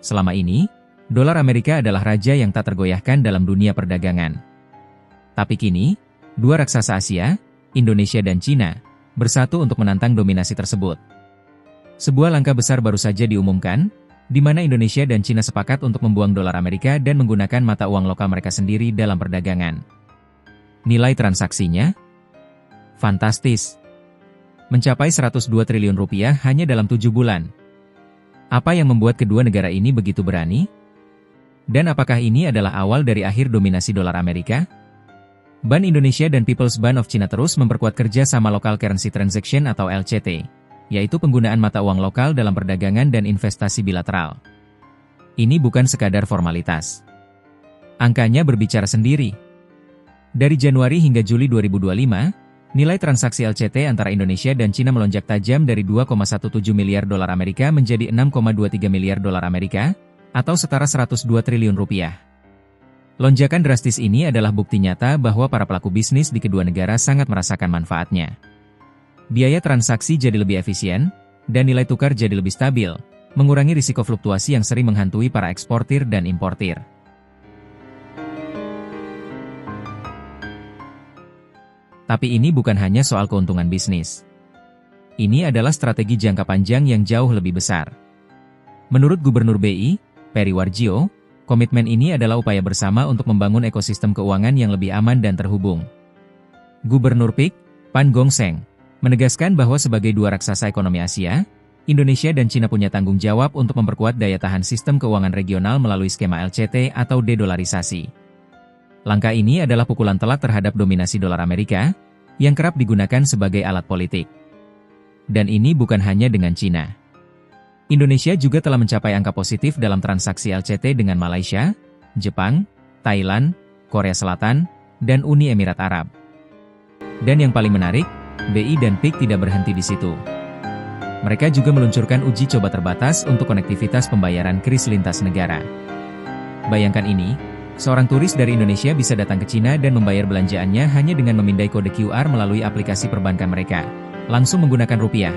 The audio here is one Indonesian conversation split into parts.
Selama ini, dolar Amerika adalah raja yang tak tergoyahkan dalam dunia perdagangan. Tapi kini, dua raksasa Asia, Indonesia dan Cina, bersatu untuk menantang dominasi tersebut. Sebuah langkah besar baru saja diumumkan, di mana Indonesia dan Cina sepakat untuk membuang dolar Amerika dan menggunakan mata uang lokal mereka sendiri dalam perdagangan. Nilai transaksinya? Fantastis. Mencapai 102 triliun rupiah hanya dalam 7 bulan. Apa yang membuat kedua negara ini begitu berani? Dan apakah ini adalah awal dari akhir dominasi dolar Amerika? Bank Indonesia dan People's Bank of China terus memperkuat kerja sama Local Currency Transaction atau LCT, yaitu penggunaan mata uang lokal dalam perdagangan dan investasi bilateral. Ini bukan sekadar formalitas. Angkanya berbicara sendiri. Dari Januari hingga Juli 2025, nilai transaksi LCT antara Indonesia dan Cina melonjak tajam dari 2,17 miliar dolar Amerika menjadi 6,23 miliar dolar Amerika, atau setara 102 triliun rupiah. Lonjakan drastis ini adalah bukti nyata bahwa para pelaku bisnis di kedua negara sangat merasakan manfaatnya. Biaya transaksi jadi lebih efisien, dan nilai tukar jadi lebih stabil, mengurangi risiko fluktuasi yang sering menghantui para eksportir dan importir. Tapi ini bukan hanya soal keuntungan bisnis. Ini adalah strategi jangka panjang yang jauh lebih besar. Menurut Gubernur BI, Peri Warjio, komitmen ini adalah upaya bersama untuk membangun ekosistem keuangan yang lebih aman dan terhubung. Gubernur PIK, Pan Gongseng, menegaskan bahwa sebagai dua raksasa ekonomi Asia, Indonesia dan Cina punya tanggung jawab untuk memperkuat daya tahan sistem keuangan regional melalui skema LCT atau dedolarisasi. Langkah ini adalah pukulan telak terhadap dominasi dolar Amerika, yang kerap digunakan sebagai alat politik. Dan ini bukan hanya dengan Cina. Indonesia juga telah mencapai angka positif dalam transaksi LCT dengan Malaysia, Jepang, Thailand, Korea Selatan, dan Uni Emirat Arab. Dan yang paling menarik, BI dan PIK tidak berhenti di situ. Mereka juga meluncurkan uji coba terbatas untuk konektivitas pembayaran kris lintas negara. Bayangkan ini, seorang turis dari Indonesia bisa datang ke Cina dan membayar belanjaannya hanya dengan memindai kode QR melalui aplikasi perbankan mereka, langsung menggunakan rupiah.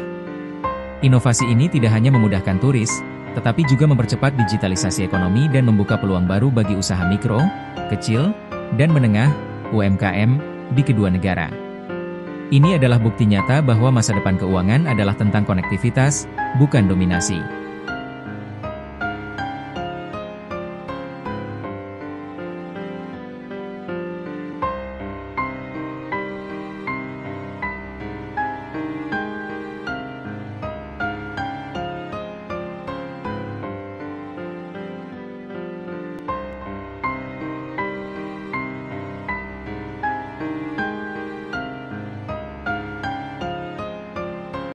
Inovasi ini tidak hanya memudahkan turis, tetapi juga mempercepat digitalisasi ekonomi dan membuka peluang baru bagi usaha mikro, kecil, dan menengah, UMKM, di kedua negara. Ini adalah bukti nyata bahwa masa depan keuangan adalah tentang konektivitas, bukan dominasi.